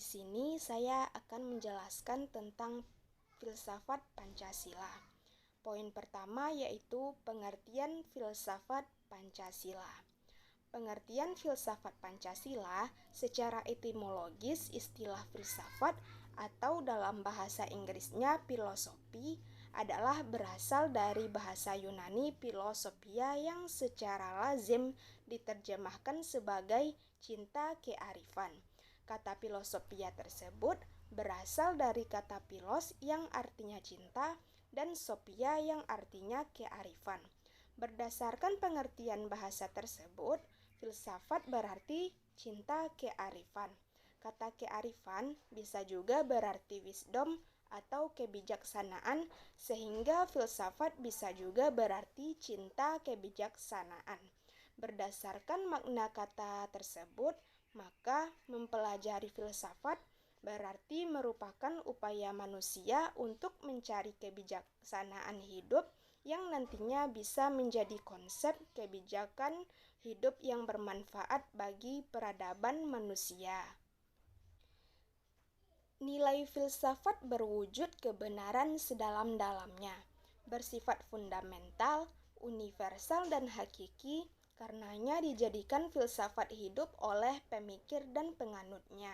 sini saya akan menjelaskan tentang filsafat Pancasila. Poin pertama yaitu pengertian filsafat Pancasila. Pengertian filsafat Pancasila secara etimologis istilah filsafat atau dalam bahasa Inggrisnya filosofi adalah berasal dari bahasa Yunani filosofia yang secara lazim diterjemahkan sebagai cinta kearifan. Kata filosofia tersebut berasal dari kata philos yang artinya cinta dan sophia yang artinya kearifan. Berdasarkan pengertian bahasa tersebut, filsafat berarti cinta kearifan. Kata kearifan bisa juga berarti wisdom atau kebijaksanaan, sehingga filsafat bisa juga berarti cinta kebijaksanaan. Berdasarkan makna kata tersebut, maka mempelajari filsafat berarti merupakan upaya manusia untuk mencari kebijaksanaan hidup yang nantinya bisa menjadi konsep kebijakan hidup yang bermanfaat bagi peradaban manusia. Nilai filsafat berwujud kebenaran sedalam-dalamnya, bersifat fundamental, universal dan hakiki, karenanya dijadikan filsafat hidup oleh pemikir dan penganutnya.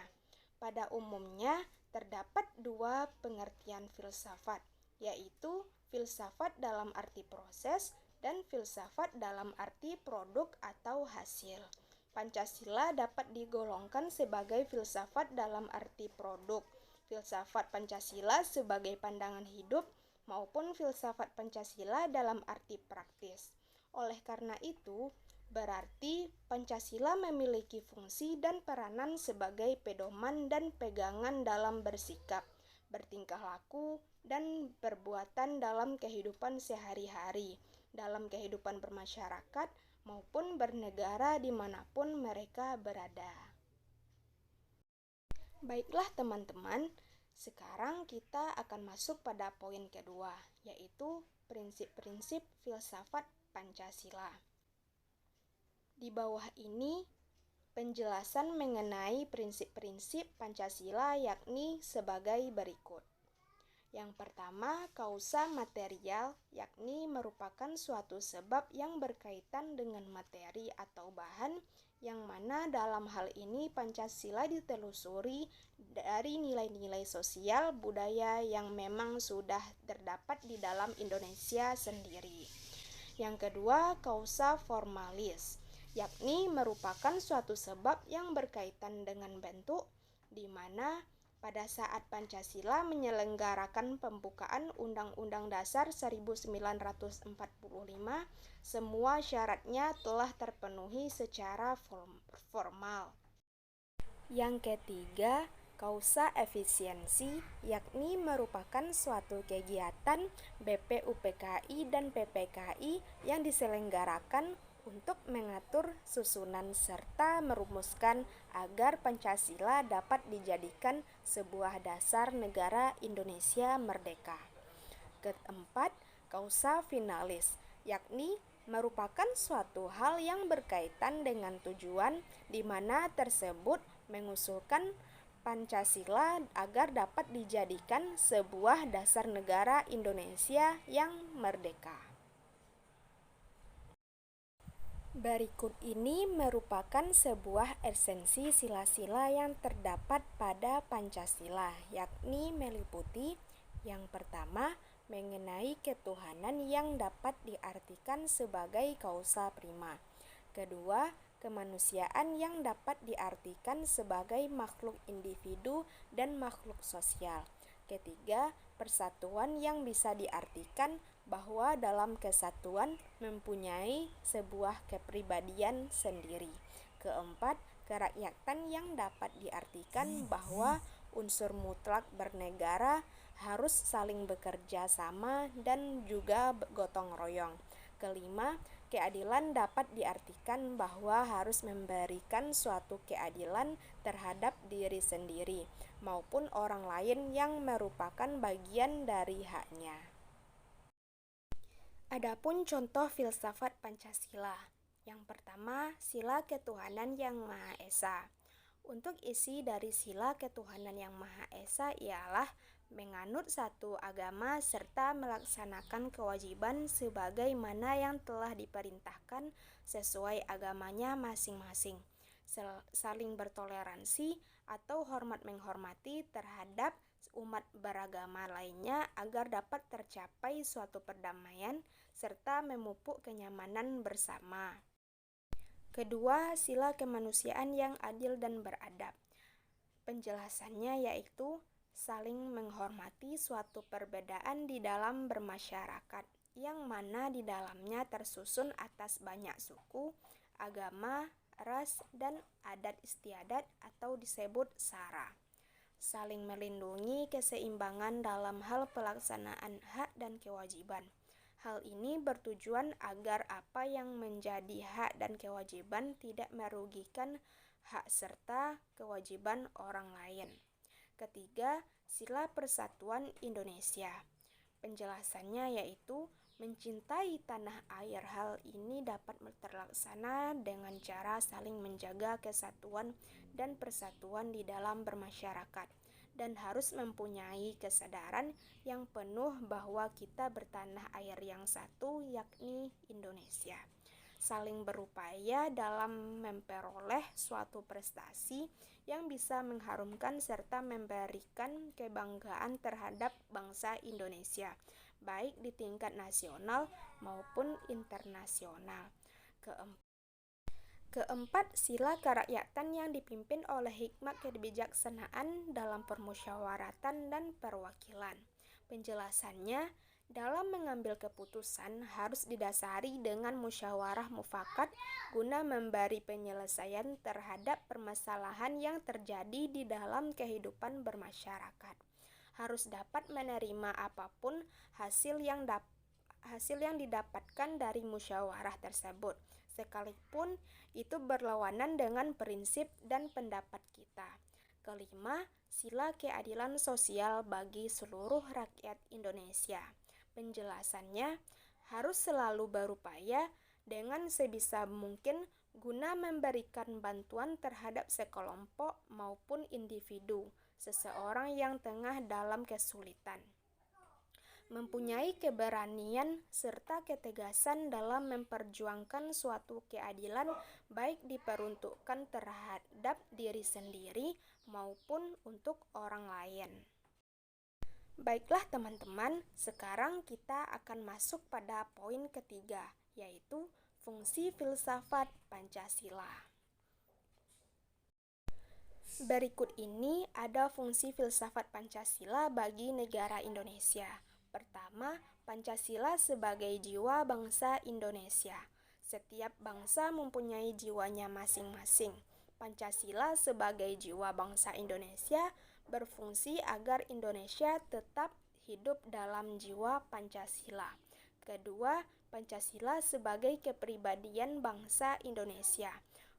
Pada umumnya, terdapat dua pengertian filsafat, yaitu filsafat dalam arti proses dan filsafat dalam arti produk atau hasil. Pancasila dapat digolongkan sebagai filsafat dalam arti produk, filsafat Pancasila sebagai pandangan hidup, maupun filsafat Pancasila dalam arti praktis. Oleh karena itu, berarti Pancasila memiliki fungsi dan peranan sebagai pedoman dan pegangan dalam bersikap, bertingkah laku, dan perbuatan dalam kehidupan sehari-hari, dalam kehidupan bermasyarakat, maupun bernegara dimanapun mereka berada. Baiklah teman-teman, sekarang kita akan masuk pada poin kedua, yaitu prinsip-prinsip filsafat Pancasila. Di bawah ini, penjelasan mengenai prinsip-prinsip Pancasila yakni sebagai berikut. Yang pertama, kausa material, yakni merupakan suatu sebab yang berkaitan dengan materi atau bahan, yang mana dalam hal ini Pancasila ditelusuri dari nilai-nilai sosial budaya yang memang sudah terdapat di dalam Indonesia sendiri. Yang kedua, kausa formalis, yakni merupakan suatu sebab yang berkaitan dengan bentuk, di mana pada saat Pancasila menyelenggarakan pembukaan Undang-Undang Dasar 1945, semua syaratnya telah terpenuhi secara formal. Yang ketiga, kausa efisiensi, yakni merupakan suatu kegiatan BPUPKI dan PPKI yang diselenggarakan untuk mengatur susunan serta merumuskan agar Pancasila dapat dijadikan sebuah dasar negara Indonesia merdeka. Keempat, kausa finalis, yakni merupakan suatu hal yang berkaitan dengan tujuan di mana tersebut mengusulkan Pancasila agar dapat dijadikan sebuah dasar negara Indonesia yang merdeka. Berikut ini merupakan sebuah esensi sila-sila yang terdapat pada Pancasila, yakni meliputi yang pertama, mengenai ketuhanan yang dapat diartikan sebagai kausa prima. Kedua, kemanusiaan yang dapat diartikan sebagai makhluk individu dan makhluk sosial. Ketiga, persatuan yang bisa diartikan bahwa dalam kesatuan mempunyai sebuah kepribadian sendiri. Keempat, kerakyatan yang dapat diartikan bahwa unsur mutlak bernegara harus saling bekerja sama dan juga gotong royong. Kelima, keadilan dapat diartikan bahwa harus memberikan suatu keadilan terhadap diri sendiri maupun orang lain yang merupakan bagian dari haknya. Adapun contoh filsafat Pancasila. Yang pertama, sila ketuhanan yang Maha Esa. Untuk isi dari sila ketuhanan yang Maha Esa ialah menganut satu agama serta melaksanakan kewajiban sebagaimana yang telah diperintahkan sesuai agamanya masing-masing. Saling bertoleransi atau hormat menghormati terhadap umat beragama lainnya agar dapat tercapai suatu perdamaian serta memupuk kenyamanan bersama. Kedua, sila kemanusiaan yang adil dan beradab. Penjelasannya yaitu saling menghormati suatu perbedaan di dalam bermasyarakat, yang mana di dalamnya tersusun atas banyak suku, agama, ras, dan adat istiadat atau disebut sara. Saling melindungi keseimbangan dalam hal pelaksanaan hak dan kewajiban. Hal ini bertujuan agar apa yang menjadi hak dan kewajiban tidak merugikan hak serta kewajiban orang lain. Ketiga, sila persatuan Indonesia. Penjelasannya yaitu mencintai tanah air. Hal ini dapat terlaksana dengan cara saling menjaga kesatuan dan persatuan di dalam bermasyarakat, dan harus mempunyai kesadaran yang penuh bahwa kita bertanah air yang satu, yakni Indonesia. Saling berupaya dalam memperoleh suatu prestasi yang bisa mengharumkan serta memberikan kebanggaan terhadap bangsa Indonesia, baik di tingkat nasional maupun internasional. Keempat, sila kerakyatan yang dipimpin oleh hikmat kebijaksanaan dalam permusyawaratan dan perwakilan. Penjelasannya, dalam mengambil keputusan harus didasari dengan musyawarah mufakat guna memberi penyelesaian terhadap permasalahan yang terjadi di dalam kehidupan bermasyarakat. Harus dapat menerima apapun hasil yang didapatkan dari musyawarah tersebut, sekalipun itu berlawanan dengan prinsip dan pendapat kita. Kelima, sila keadilan sosial bagi seluruh rakyat Indonesia. Penjelasannya, harus selalu berupaya dengan sebisa mungkin guna memberikan bantuan terhadap sekelompok maupun individu seseorang yang tengah dalam kesulitan. Mempunyai keberanian serta ketegasan dalam memperjuangkan suatu keadilan, baik diperuntukkan terhadap diri sendiri maupun untuk orang lain. Baiklah teman-teman, sekarang kita akan masuk pada poin ketiga, yaitu fungsi filsafat Pancasila. Berikut ini ada fungsi filsafat Pancasila bagi negara Indonesia. Pertama, Pancasila sebagai jiwa bangsa Indonesia. Setiap bangsa mempunyai jiwanya masing-masing. Pancasila sebagai jiwa bangsa Indonesia berfungsi agar Indonesia tetap hidup dalam jiwa Pancasila. Kedua, Pancasila sebagai kepribadian bangsa Indonesia.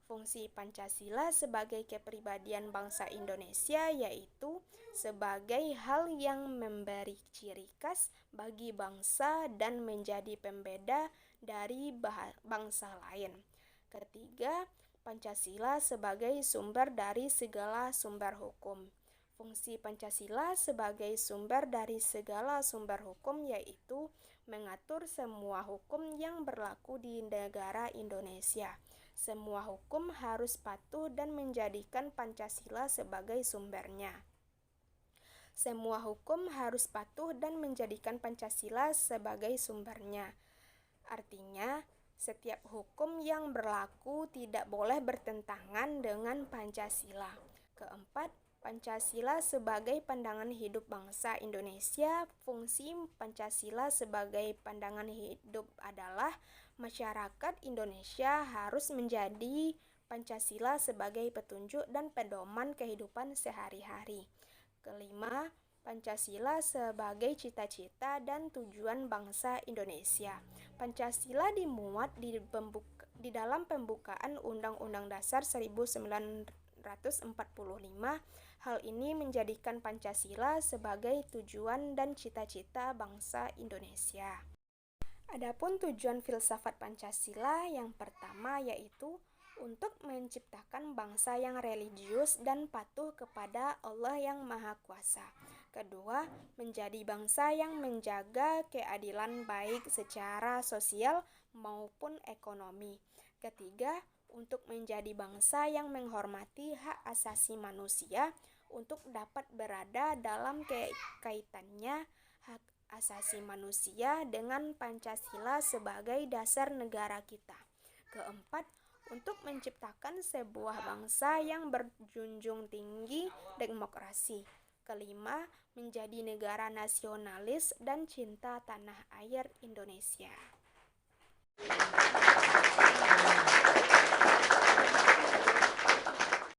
Fungsi Pancasila sebagai kepribadian bangsa Indonesia yaitu sebagai hal yang memberi ciri khas bagi bangsa dan menjadi pembeda dari bangsa lain. Ketiga, Pancasila sebagai sumber dari segala sumber hukum. Fungsi Pancasila sebagai sumber dari segala sumber hukum yaitu mengatur semua hukum yang berlaku di negara Indonesia. Semua hukum harus patuh dan menjadikan Pancasila sebagai sumbernya. Semua hukum harus patuh dan menjadikan Pancasila sebagai sumbernya. Artinya, setiap hukum yang berlaku tidak boleh bertentangan dengan Pancasila. Keempat, Pancasila sebagai pandangan hidup bangsa Indonesia. Fungsi Pancasila sebagai pandangan hidup adalah masyarakat Indonesia harus menjadi Pancasila sebagai petunjuk dan pedoman kehidupan sehari-hari. Kelima, Pancasila sebagai cita-cita dan tujuan bangsa Indonesia. Pancasila dimuat di dalam pembukaan Undang-Undang Dasar 1945. Hal ini menjadikan Pancasila sebagai tujuan dan cita-cita bangsa Indonesia. Adapun tujuan filsafat Pancasila yang pertama yaitu untuk menciptakan bangsa yang religius dan patuh kepada Allah yang Maha Kuasa. Kedua, menjadi bangsa yang menjaga keadilan baik secara sosial maupun ekonomi. Ketiga, untuk menjadi bangsa yang menghormati hak asasi manusia untuk dapat berada dalam kaitannya hak asasi manusia dengan Pancasila sebagai dasar negara kita. Keempat, untuk menciptakan sebuah bangsa yang berjunjung tinggi demokrasi. Kelima, menjadi negara nasionalis dan cinta tanah air Indonesia.